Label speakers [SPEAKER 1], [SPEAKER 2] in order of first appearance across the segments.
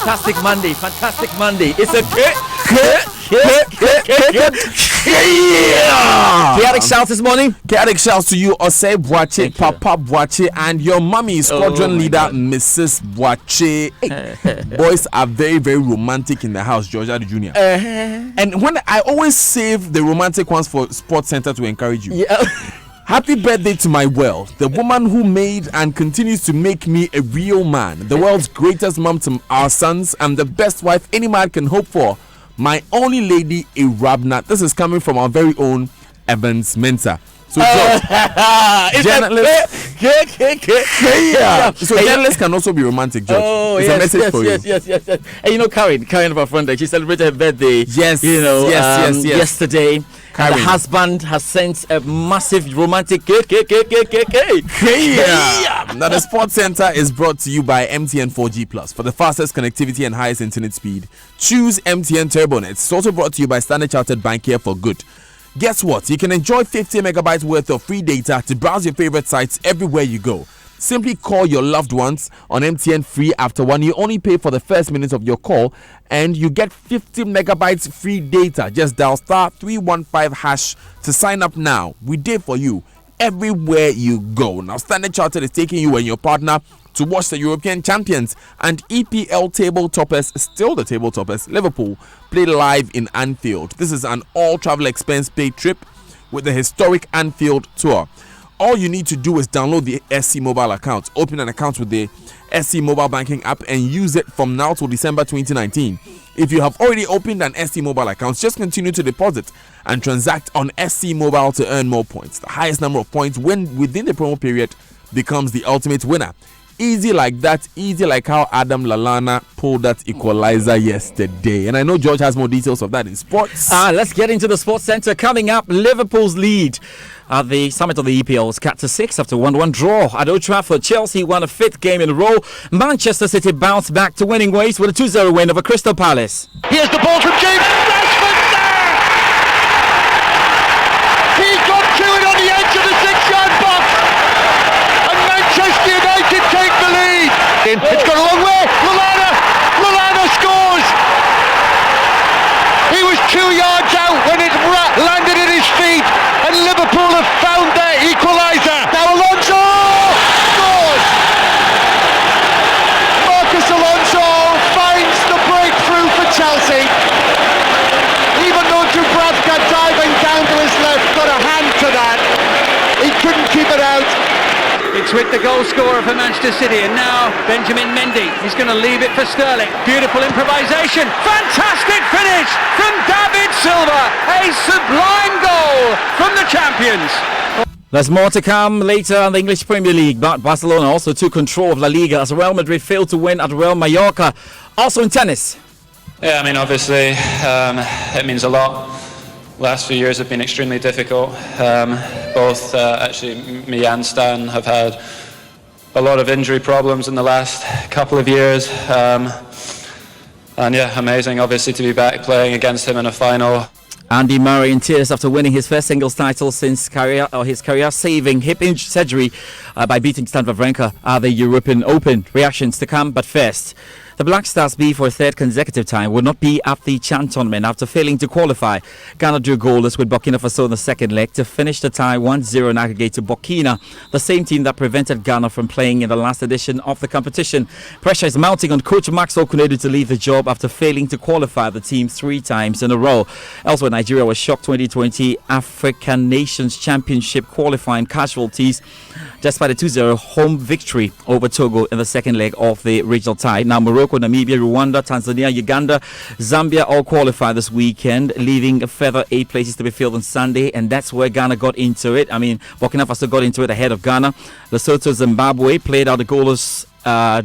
[SPEAKER 1] Fantastic Monday. It's a chaotic shout this morning.
[SPEAKER 2] Chaotic shouts to you, Osei Boache, Papa Boache, and your mommy, squadron leader,
[SPEAKER 1] God.
[SPEAKER 2] Mrs. Boache. Hey, boys are very, very romantic in the house, Georgia Jr. And when I always save the romantic ones for Sports Center to encourage you.
[SPEAKER 1] Yeah.
[SPEAKER 2] Happy birthday to my world, the woman who made and continues to make me a real man, the world's greatest mom to our sons, and the best wife any man can hope for. My only lady, Irabna. This is coming from our very own Evans Mensah. So, journalists, journalists can also be romantic, George.
[SPEAKER 1] Oh,
[SPEAKER 2] it's a message for you.
[SPEAKER 1] Yes. And you know, Karen of our friend, she celebrated her birthday.
[SPEAKER 2] Yes.
[SPEAKER 1] Yesterday. And the husband has sent a massive romantic cake.
[SPEAKER 2] Now, the Sports Center is brought to you by MTN 4G Plus. For the fastest connectivity and highest internet speed, choose MTN TurboNet. It's also brought to you by Standard Chartered Bank here for good. Guess what? You can enjoy 50 megabytes worth of free data to browse your favorite sites everywhere you go. Simply call your loved ones on MTN Free After One. You only pay for the first minutes of your call and you get 50 megabytes free data. Just dial *315# to sign up now. We did for you everywhere you go. Now, Standard Chartered is taking you and your partner to watch the European champions and EPL table toppers, still the table toppers, Liverpool, play live in Anfield. This is an all travel expense paid trip with the historic Anfield tour. All you need to do is download the SC Mobile account, open an account with the SC Mobile Banking app and use it from now till December 2019. If you have already opened an SC Mobile account, just continue to deposit and transact on SC Mobile to earn more points. The highest number of points within the promo period becomes the ultimate winner. Easy like that, easy like how Adam Lallana pulled that equalizer yesterday. And I know George has more details of that in sports.
[SPEAKER 1] Let's get into the Sports Center. Coming up, Liverpool's lead at the summit of the EPL was cut to 6 after 1-1 draw at Old Trafford. Chelsea won a 5th game in a row. Manchester City bounced back to winning ways with a 2-0 win over Crystal Palace.
[SPEAKER 3] Here's the ball from James Rashford there! He got to it on the edge of the 6-yard box, and Manchester United take the lead. It's gone a long way. Lallana scores. He was 2 yards out when it landed at his feet, and Liverpool have found their equaliser. Now Alonso scores. Marcus Alonso finds the breakthrough for Chelsea. Even though Dubravka diving down to his left got a hand to that, he couldn't keep it out.
[SPEAKER 4] It's with the goal scorer for Manchester City, and now Benjamin Mendy. He's going to leave it for Sterling. Beautiful improvisation. Fantastic finish from David Silva. A sublime goal from the champions.
[SPEAKER 1] There's more to come later on the English Premier League, but Barcelona also took control of La Liga as Real Madrid failed to win at Real Mallorca. Also in tennis.
[SPEAKER 5] Yeah, I mean, obviously, it means a lot. Last few years have been extremely difficult. Both me and Stan have had a lot of injury problems in the last couple of years. And yeah, amazing obviously to be back playing against him in a final.
[SPEAKER 1] Andy Murray in tears after winning his first singles title since his career-saving hip surgery by beating Stan Wawrinka at the European Open. Reactions to come, but first. The Black Stars B for a 3rd consecutive time will not be at the Chan tournament after failing to qualify. Ghana drew goalless with Burkina Faso in the second leg to finish the tie 1-0 in aggregate to Burkina, the same team that prevented Ghana from playing in the last edition of the competition. Pressure is mounting on coach Maxwell Kunedu to leave the job after failing to qualify the team 3 times in a row. Elsewhere, Nigeria was shocked 2020 African Nations Championship qualifying casualties despite a 2-0 home victory over Togo in the second leg of the regional tie. Now, Morocco, Namibia, Rwanda, Tanzania, Uganda, Zambia all qualified this weekend, leaving a further 8 places to be filled on Sunday, and that's where Ghana got into it. I mean, Burkina Faso got into it ahead of Ghana. Lesotho, Zimbabwe played out the goalless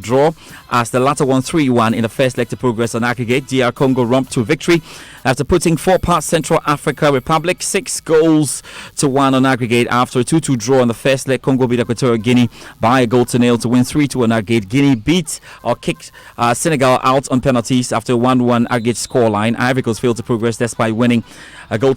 [SPEAKER 1] draw as the latter won 3-1 in the first leg to progress on aggregate. DR Congo romped to victory after putting 4 past Central Africa Republic 6-1 on aggregate after a 2-2 draw in the first leg. Congo beat Equatorial Guinea by a 0 to win 3-2 on aggregate. Guinea beat or kicked Senegal out on penalties after a 1-1 aggregate scoreline. Ivory Coast failed to progress despite winning a 0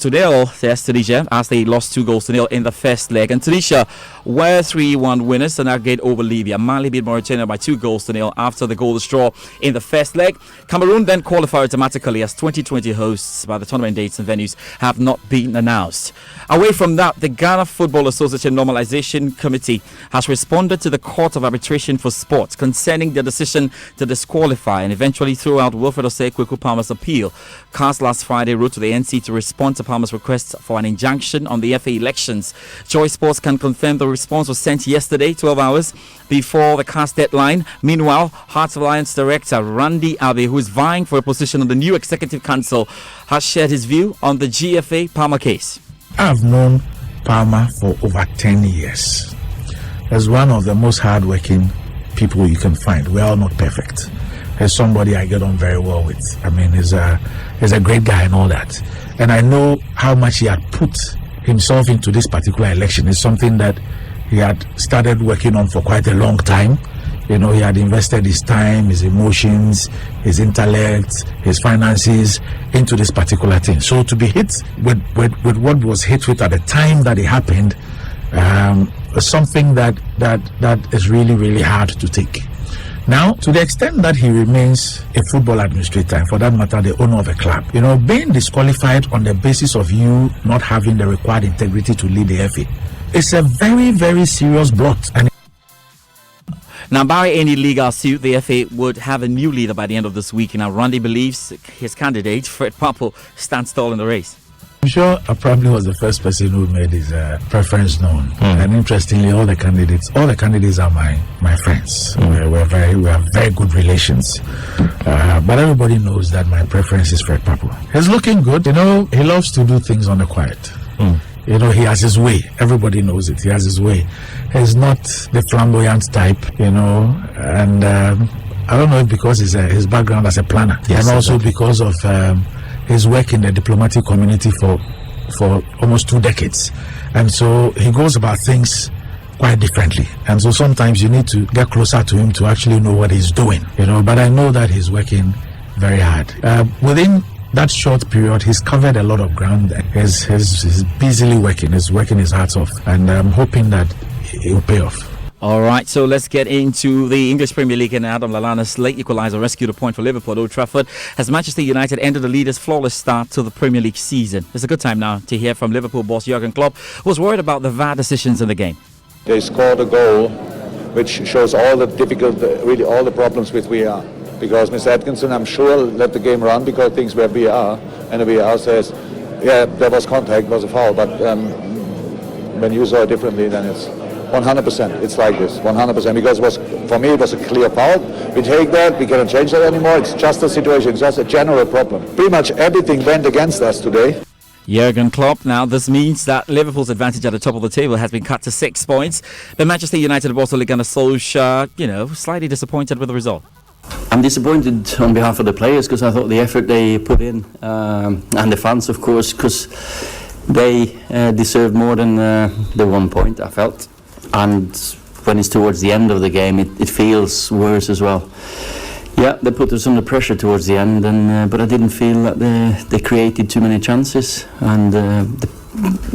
[SPEAKER 1] against Tunisia as they lost 2-0 in the first leg. And Tunisia were 3-1 winners on aggregate over Libya. Mali beat Mauritania by 2-0 after the goalless draw in the first leg. Cameroon then qualify automatically as 2020 hosts, but the tournament dates and venues have not been announced. Away from that, the Ghana Football Association Normalization Committee has responded to the Court of Arbitration for Sport concerning their decision to disqualify and eventually throw out Wilfred Osei Kweku Palmer's appeal. CAS last Friday wrote to the NC to respond to Palmer's request for an injunction on the FA elections. Joy Sports can confirm the response was sent yesterday, 12 hours before the CAS deadline. Meanwhile, Hearts Alliance director Randy Abbey, who is vying for a position on the new Executive Council, has shared his view on the GFA Palmer case.
[SPEAKER 6] I've known Palmer for over 10 years. As one of the most hardworking people you can find. We're all not perfect. He's somebody I get on very well with. I mean, he's a great guy and all that. And I know how much he had put himself into this particular election. It's something that he had started working on for quite a long time. You know, he had invested his time, his emotions, his intellect, his finances into this particular thing. So to be hit with what was hit with at the time that it happened, was something that is really, really hard to take. Now, to the extent that he remains a football administrator, and for that matter, the owner of a club, you know, being disqualified on the basis of you not having the required integrity to lead the FA, it's a very, very serious blot. And
[SPEAKER 1] now, barring any legal suit, the FA would have a new leader by the end of this week. Now, Randy believes his candidate, Fred Papo, stands tall in the race.
[SPEAKER 6] I'm sure I probably was the first person who made his preference known. And interestingly, all the candidates are my friends. We have very good relations. But everybody knows that my preference is Fred Papo. He's looking good. You know, he loves to do things on the quiet. You know, he has his way. Everybody knows it. He has his way. He's not the flamboyant type, you know, and I don't know if because his background as a planner, yes, and also because of his work in the diplomatic community for almost 2 decades. And so he goes about things quite differently. And so sometimes you need to get closer to him to actually know what he's doing, you know, but I know that he's working very hard. Within that short period, he's covered a lot of ground. He's busily working. He's working his heart off, and I'm hoping that it will pay off.
[SPEAKER 1] All right, so let's get into the English Premier League, and Adam Lallana's late equaliser rescued a point for Liverpool at Old Trafford as Manchester United ended the leaders' flawless start to the Premier League season. It's a good time now to hear from Liverpool boss Jurgen Klopp, who was worried about the VAR decisions in the game.
[SPEAKER 7] They scored a goal which shows all the really all the problems with VAR. Because Mr. Atkinson, I'm sure, let the game run because things were VAR, and the VAR says, yeah, there was contact, was a foul, but when you saw it differently, then it's 100%. It's like this, 100%, because for me it was a clear foul. We take that, we cannot change that anymore. It's just a situation, it's just a general problem. Pretty much everything went against us today.
[SPEAKER 1] Jurgen Klopp. Now, this means that Liverpool's advantage at the top of the table has been cut to 6 points. But Manchester United boss Ole Gunnar Solskjaer, slightly disappointed with the result.
[SPEAKER 8] I'm disappointed on behalf of the players because I thought the effort they put in, and the fans, of course, because they deserved more than the 1 point, I felt. And when it's towards the end of the game, it feels worse as well. Yeah, they put us under pressure towards the end, but I didn't feel that they created too many chances, and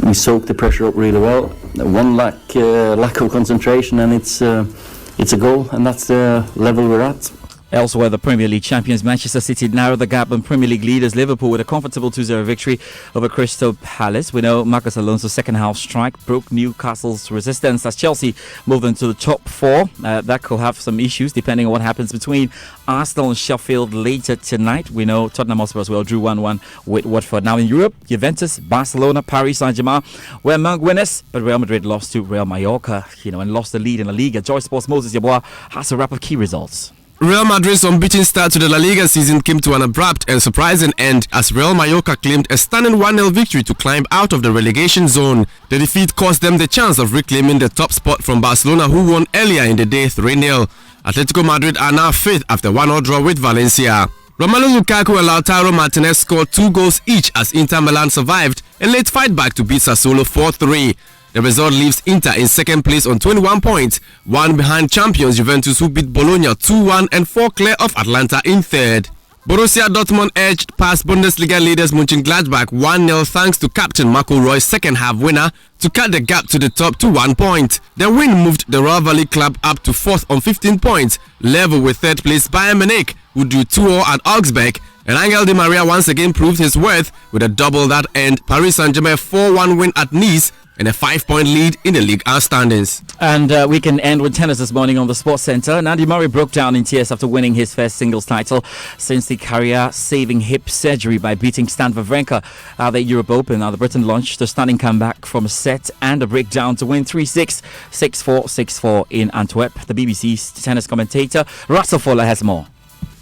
[SPEAKER 8] we soaked the pressure up really well. One lack of concentration, and it's a goal, and that's the level we're at.
[SPEAKER 1] Elsewhere, the Premier League champions Manchester City narrowed the gap on Premier League leaders Liverpool with a comfortable 2-0 victory over Crystal Palace. We know Marcus Alonso's second half strike broke Newcastle's resistance as Chelsea moved into the top 4. That could have some issues depending on what happens between Arsenal and Sheffield later tonight. We know Tottenham Hotspur as well drew 1-1 with Watford. Now in Europe, Juventus, Barcelona, Paris Saint-Germain were among winners, but Real Madrid lost to Real Mallorca, and lost the lead in La Liga. Joy Sports' Moses Yabois has a wrap of key results.
[SPEAKER 9] Real Madrid's unbeaten start to the La Liga season came to an abrupt and surprising end as Real Mallorca claimed a stunning 1-0 victory to climb out of the relegation zone. The defeat cost them the chance of reclaiming the top spot from Barcelona, who won earlier in the day 3-0. Atletico Madrid are now 5th after 1-0 draw with Valencia. Romelu Lukaku and Lautaro Martinez scored 2 goals each as Inter Milan survived and laid fight back to beat Sassuolo 4-3. The result leaves Inter in second place on 21 points, 1 behind champions Juventus, who beat Bologna 2-1 and 4 clear of Atalanta in third. Borussia Dortmund edged past Bundesliga leaders Mönchengladbach 1-0 thanks to captain Marco Reus's second-half winner to cut the gap to the top to 1 point. The win moved the Royal Valley club up to 4th on 15 points, level with 3rd place Bayern Munich, who drew 2-0 at Augsburg. And Angel Di Maria once again proved his worth with a double that earned Paris Saint-Germain 4-1 win at Nice and a 5-point lead in the Ligue 1 standings.
[SPEAKER 1] And we can end with tennis this morning on the Sports Centre. Andy Murray broke down in tears after winning his first singles title since the career-saving hip surgery by beating Stan Wawrinka at the Europe Open. Now the Briton launched a stunning comeback from a set and a breakdown to win 3-6, 6-4, 6-4 in Antwerp. The BBC's tennis commentator Russell Fuller has more.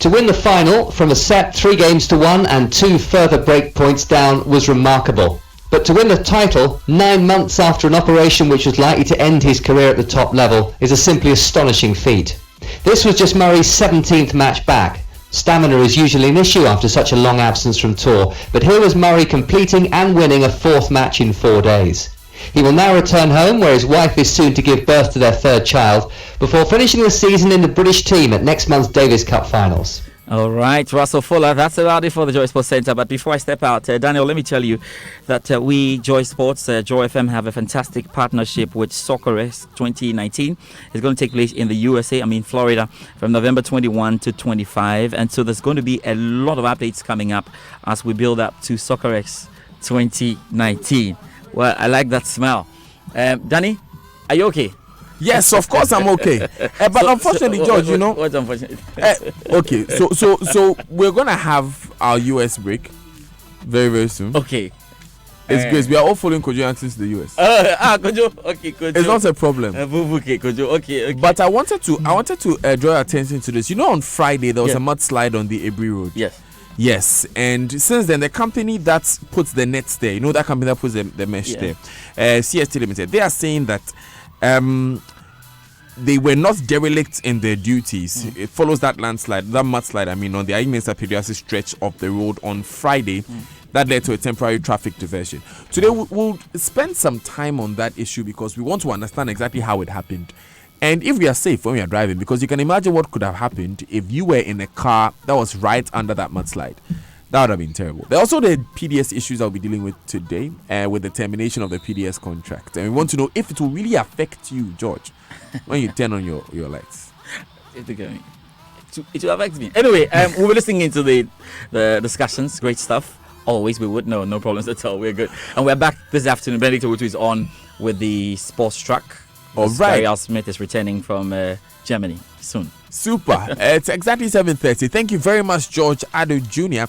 [SPEAKER 10] To win the final from a set 3-1 and 2 further break points down was remarkable. But to win the title 9 months after an operation which was likely to end his career at the top level is a simply astonishing feat. This was just Murray's 17th match back. Stamina is usually an issue after such a long absence from tour, but here was Murray completing and winning a 4th match in 4 days. He will now return home where his wife is soon to give birth to their 3rd child before finishing the season in the British team at next month's Davis Cup finals.
[SPEAKER 1] All right, Russell Fuller, that's about it for the Joy Sports Centre. But before I step out, Daniel, let me tell you that we, Joy Sports, Joy FM, have a fantastic partnership with Soccerex 2019. It's going to take place in the USA, Florida, from November 21 to 25. And so there's going to be a lot of updates coming up as we build up to Soccerex 2019. Well, I like that smell. Danny, are you okay?
[SPEAKER 2] Yes, of course I'm okay. But unfortunately, George, you know.
[SPEAKER 1] What's unfortunate?
[SPEAKER 2] Okay, so we're gonna have our US break very, very soon.
[SPEAKER 1] Okay.
[SPEAKER 2] It's great. We are all following Kojo Jackson to the US.
[SPEAKER 1] Kojo. Okay, Kojo.
[SPEAKER 2] It's not a problem.
[SPEAKER 1] Okay, Kojo. Okay.
[SPEAKER 2] But I wanted to draw your attention to this. You know, on Friday there was a mudslide on the Abri Road. Yes, and since then the company that puts the nets there, you know, that company that puts the mesh there, CST Limited, they are saying that they were not derelict in their duties. It follows that mudslide, on the Ayimesa Pediatric stretch of the road on Friday. That led to a temporary traffic diversion. Today we'll spend some time on that issue because we want to understand exactly how it happened. And if we are safe when we are driving, because you can imagine what could have happened if you were in a car that was right under that mudslide. That would have been terrible. There are also the PDS issues I'll be dealing with today with the termination of the PDS contract. And we want to know if it will really affect you, George, when you turn on your lights.
[SPEAKER 1] It will affect me. Anyway, we'll be listening into the discussions. Great stuff. Always we would. No problems at all. We're good. And we're back this afternoon. Benedict Owutu is on with the sports track.
[SPEAKER 2] All right.
[SPEAKER 1] Gary Smith is returning from Germany soon.
[SPEAKER 2] Super. It's exactly 7:30. Thank you very much, George Ado Jr.